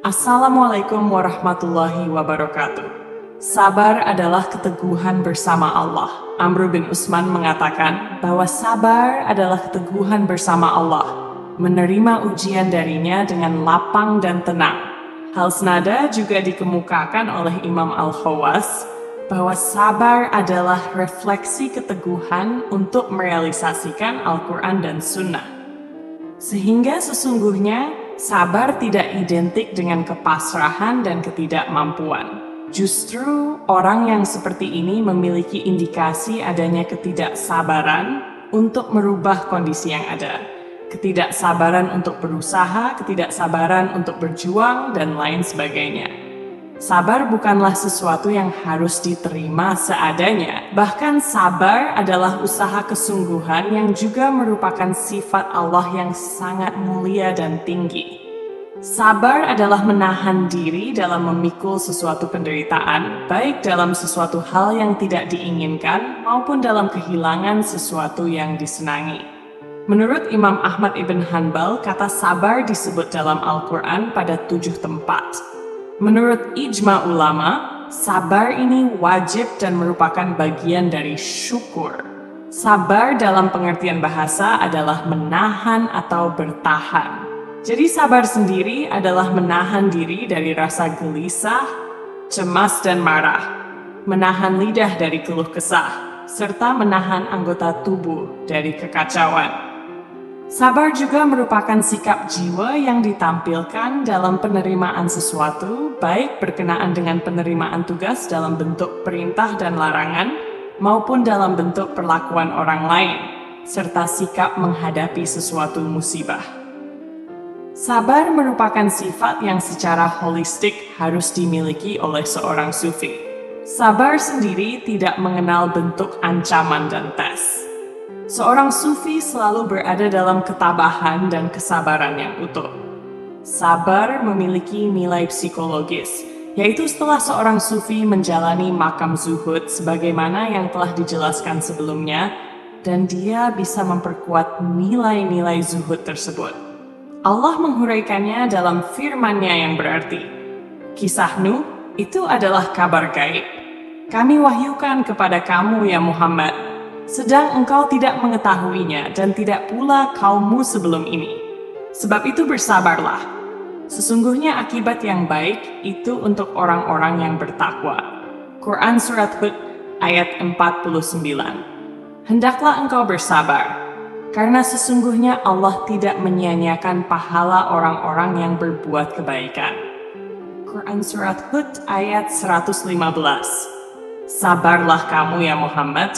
Assalamualaikum warahmatullahi wabarakatuh. Sabar adalah keteguhan bersama Allah. Amr bin Usman mengatakan bahwa sabar adalah keteguhan bersama Allah, menerima ujian darinya dengan lapang dan tenang. Hal senada juga dikemukakan oleh Imam Al-Khawas bahwa sabar adalah refleksi keteguhan untuk merealisasikan Al-Quran dan Sunnah. Sehingga sesungguhnya sabar tidak identik dengan kepasrahan dan ketidakmampuan. Justru orang yang seperti ini memiliki indikasi adanya ketidaksabaran untuk merubah kondisi yang ada. Ketidaksabaran untuk berusaha, ketidaksabaran untuk berjuang, dan lain sebagainya. Sabar bukanlah sesuatu yang harus diterima seadanya. Bahkan sabar adalah usaha kesungguhan yang juga merupakan sifat Allah yang sangat mulia dan tinggi. Sabar adalah menahan diri dalam memikul sesuatu penderitaan, baik dalam sesuatu hal yang tidak diinginkan maupun dalam kehilangan sesuatu yang disenangi. Menurut Imam Ahmad ibn Hanbal, kata sabar disebut dalam Al-Quran pada 7 tempat. Menurut ijma ulama, sabar ini wajib dan merupakan bagian dari syukur. Sabar dalam pengertian bahasa adalah menahan atau bertahan. Jadi sabar sendiri adalah menahan diri dari rasa gelisah, cemas dan marah, menahan lidah dari keluh kesah, serta menahan anggota tubuh dari kekacauan. Sabar juga merupakan sikap jiwa yang ditampilkan dalam penerimaan sesuatu, baik berkenaan dengan penerimaan tugas dalam bentuk perintah dan larangan, maupun dalam bentuk perlakuan orang lain, serta sikap menghadapi sesuatu musibah. Sabar merupakan sifat yang secara holistik harus dimiliki oleh seorang sufi. Sabar sendiri tidak mengenal bentuk ancaman dan tes. Seorang sufi selalu berada dalam ketabahan dan kesabaran yang utuh. Sabar memiliki nilai psikologis, yaitu setelah seorang sufi menjalani makam zuhud sebagaimana yang telah dijelaskan sebelumnya, dan dia bisa memperkuat nilai-nilai zuhud tersebut. Allah menghuraikannya dalam firman-Nya yang berarti, Kisah Nuh itu adalah kabar gaib. Kami wahyukan kepada kamu ya Muhammad, sedang engkau tidak mengetahuinya dan tidak pula kaummu sebelum ini. Sebab itu bersabarlah. Sesungguhnya akibat yang baik itu untuk orang-orang yang bertakwa. Quran Surat Hud ayat 49. Hendaklah engkau bersabar, karena sesungguhnya Allah tidak menyia-nyiakan pahala orang-orang yang berbuat kebaikan. Quran Surat Hud ayat 115. Sabarlah kamu ya Muhammad,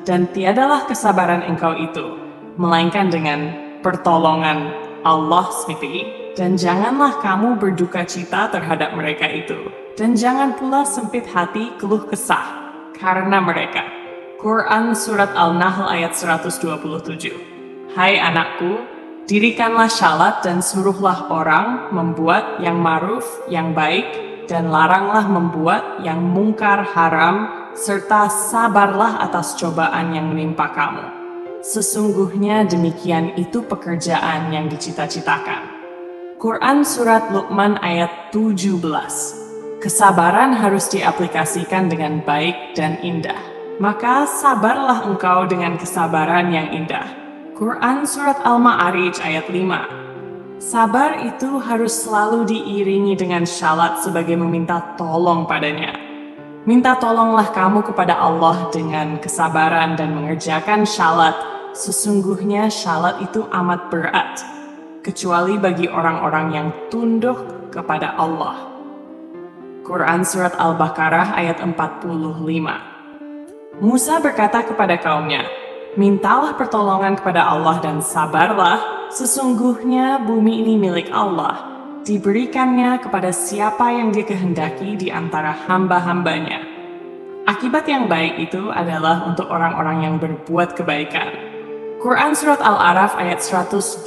dan tiadalah kesabaran engkau itu, melainkan dengan pertolongan Allah sendiri, dan janganlah kamu berduka cita terhadap mereka itu, dan jangan pula sempit hati keluh kesah karena mereka. Quran Surat Al-Nahl ayat 127. Hai anakku, dirikanlah syalat dan suruhlah orang membuat yang ma'ruf, yang baik, dan laranglah membuat yang mungkar haram, serta sabarlah atas cobaan yang menimpa kamu. Sesungguhnya demikian itu pekerjaan yang dicita-citakan. Quran Surat Luqman ayat 17. Kesabaran harus diaplikasikan dengan baik dan indah. Maka sabarlah engkau dengan kesabaran yang indah. Quran Surat Al-Ma'arij ayat 5. Sabar itu harus selalu diiringi dengan syalat sebagai meminta tolong padanya. Minta tolonglah kamu kepada Allah dengan kesabaran dan mengerjakan syalat. Sesungguhnya syalat itu amat berat, kecuali bagi orang-orang yang tunduk kepada Allah. Quran Surat Al-Baqarah ayat 45. Musa berkata kepada kaumnya, mintalah pertolongan kepada Allah dan sabarlah, sesungguhnya bumi ini milik Allah. Diberikannya kepada siapa yang Dia kehendaki di antara hamba-hambanya. Akibat yang baik itu adalah untuk orang-orang yang berbuat kebaikan. Quran Surat Al-A'raf ayat 128.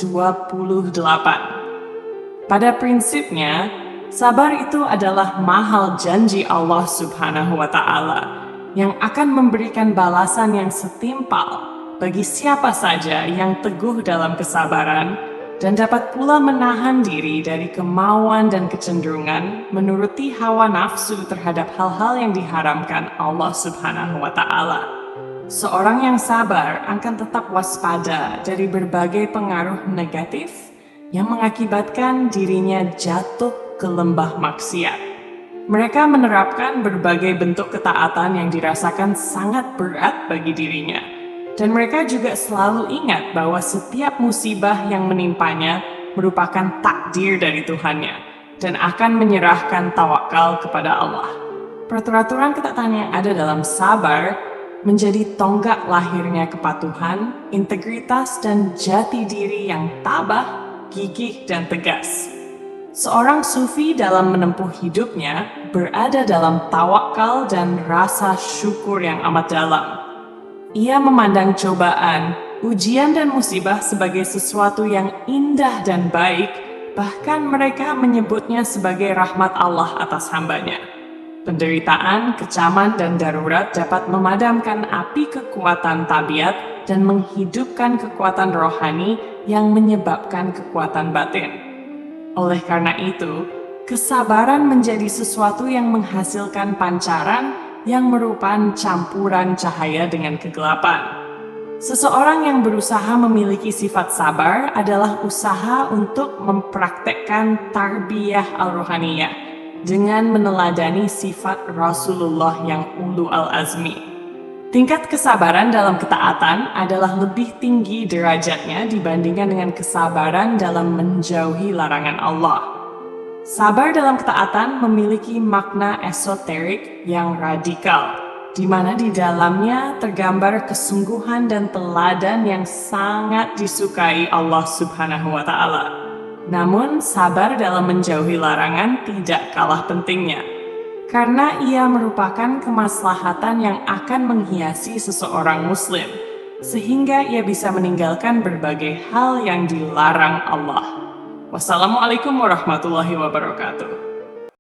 Pada prinsipnya, sabar itu adalah mahal janji Allah Subhanahu wa Ta'ala yang akan memberikan balasan yang setimpal bagi siapa saja yang teguh dalam kesabaran dan dapat pula menahan diri dari kemauan dan kecenderungan menuruti hawa nafsu terhadap hal-hal yang diharamkan Allah Subhanahu wa Ta'ala. Seorang yang sabar akan tetap waspada dari berbagai pengaruh negatif yang mengakibatkan dirinya jatuh ke lembah maksiat. Mereka menerapkan berbagai bentuk ketaatan yang dirasakan sangat berat bagi dirinya. Dan mereka juga selalu ingat bahwa setiap musibah yang menimpanya merupakan takdir dari Tuhannya dan akan menyerahkan tawakal kepada Allah. Peraturan ketetapan yang ada dalam sabar menjadi tonggak lahirnya kepatuhan, integritas, dan jati diri yang tabah, gigih, dan tegas. Seorang sufi dalam menempuh hidupnya berada dalam tawakal dan rasa syukur yang amat dalam. Ia memandang cobaan, ujian, dan musibah sebagai sesuatu yang indah dan baik, bahkan mereka menyebutnya sebagai rahmat Allah atas hambanya. Penderitaan, kecaman, dan darurat dapat memadamkan api kekuatan tabiat dan menghidupkan kekuatan rohani yang menyebabkan kekuatan batin. Oleh karena itu, kesabaran menjadi sesuatu yang menghasilkan pancaran yang merupakan campuran cahaya dengan kegelapan. Seseorang yang berusaha memiliki sifat sabar adalah usaha untuk mempraktekkan tarbiyah al-ruhaniyah dengan meneladani sifat Rasulullah yang ulu al-azmi. Tingkat kesabaran dalam ketaatan adalah lebih tinggi derajatnya dibandingkan dengan kesabaran dalam menjauhi larangan Allah. Sabar dalam ketaatan memiliki makna esoterik yang radikal, di mana di dalamnya tergambar kesungguhan dan teladan yang sangat disukai Allah Subhanahu wa Ta'ala. Namun, sabar dalam menjauhi larangan tidak kalah pentingnya, karena ia merupakan kemaslahatan yang akan menghiasi seseorang Muslim, sehingga ia bisa meninggalkan berbagai hal yang dilarang Allah. Wassalamualaikum warahmatullahi wabarakatuh.